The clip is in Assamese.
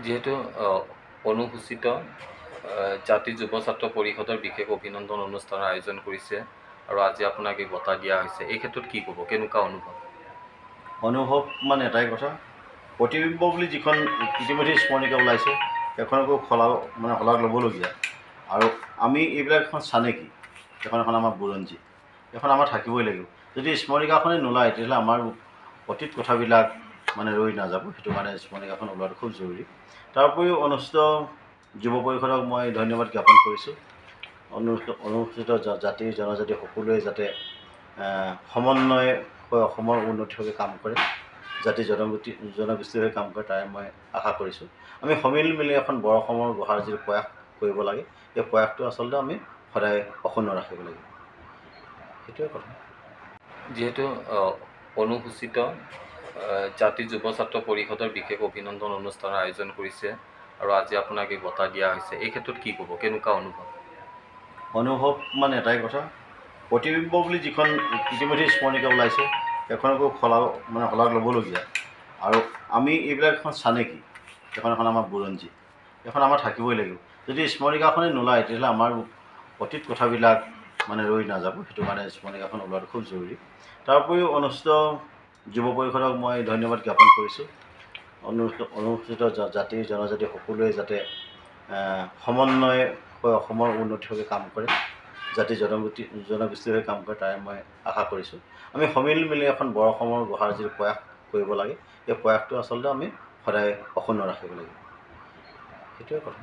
যেহেতু অনুসূচিত জাতি যুৱ ছাত্ৰ পৰিষদৰ বিশেষ অভিনন্দন অনুষ্ঠানৰ আয়োজন কৰিছে আৰু আজি আপোনাক এই বঁটা দিয়া হৈছে, এই ক্ষেত্ৰত কি ক'ব, কেনেকুৱা অনুভৱ মানে এটাই কথা, প্ৰতিবিম্ব বুলি যিখন ইতিমধ্যে স্মৰণিকা ওলাইছে সেইখনকো শলাগ ল'বলগীয়া। আৰু আমি এইবিলাক এখন চানেকি, এখন আমাৰ বুৰঞ্জী, এখন আমাৰ থাকিবই লাগিব। যদি স্মৰণিকাখনেই নোলায় তেতিয়াহ'লে আমাৰ অতীত কথাবিলাক ৰৈ নাযাব। সেইটো কাৰণে স্মৰণিকাখন ওলোৱাটো খুব জৰুৰী। তাৰ উপৰিও অনুষ্ঠিত যুৱ পৰিষদক মই ধন্যবাদ জ্ঞাপন কৰিছোঁ। অনুসূচিত জাতি জনজাতি সকলোৱে যাতে সমন্বয় হৈ অসমৰ উন্নতিৰ হকে কাম কৰে, জাতি জনগোষ্ঠীৰ হৈ কাম কৰে, তাৰে মই আশা কৰিছোঁ। আমি সমিল মিলি এখন বৰ অসমৰ গঢ়াৰ যি প্ৰয়াস কৰিব লাগে, এই প্ৰয়াসটো আচলতে আমি সদায় অক্ষুণ্ণ ৰাখিব লাগিব। সেইটোৱে কথা। যিহেতু অনুসূচিত জাতি যুৱ ছাত্ৰ পৰিষদৰ বিশেষ অভিনন্দন অনুষ্ঠানৰ আয়োজন কৰিছে আৰু আজি আপোনাক এই বঁটা দিয়া হৈছে, এই ক্ষেত্ৰত কি ক'ব, কেনেকুৱা অনুভৱ মানে এটাই কথা, প্ৰতিবিম্ব বুলি যিখন ইতিমধ্যে স্মৰণিকা ওলাইছে সেইখনকো শলাগ ল'বলগীয়া। আৰু আমি এইবিলাক এখন চানেকি, এখন আমাৰ বুৰঞ্জী, এখন আমাৰ থাকিবই লাগিব। যদি স্মৰণিকাখনেই নোলায় তেতিয়াহ'লে আমাৰ অতীত কথাবিলাক ৰৈ নাযাব। সেইটো কাৰণে স্মৰণিকাখন ওলোৱাটো খুব জৰুৰী। তাৰ উপৰিও অনুষ্ঠিত যুৱ পৰিষদক মই ধন্যবাদ জ্ঞাপন কৰিছোঁ। অনুসূচিত জাতি জনজাতি সকলোৱে যাতে সমন্বয় হৈ অসমৰ উন্নতিৰ হকে কাম কৰে, জাতি জনগোষ্ঠীৰ হৈ কাম কৰে, তাৰে মই আশা কৰিছোঁ। আমি সমিল মিলি এখন বৰ অসমৰ গঢ়াৰ যি প্ৰয়াস কৰিব লাগে, এই প্ৰয়াসটো আচলতে আমি সদায় অক্ষুণ্ণ ৰাখিব লাগিব। সেইটোৱে কথা।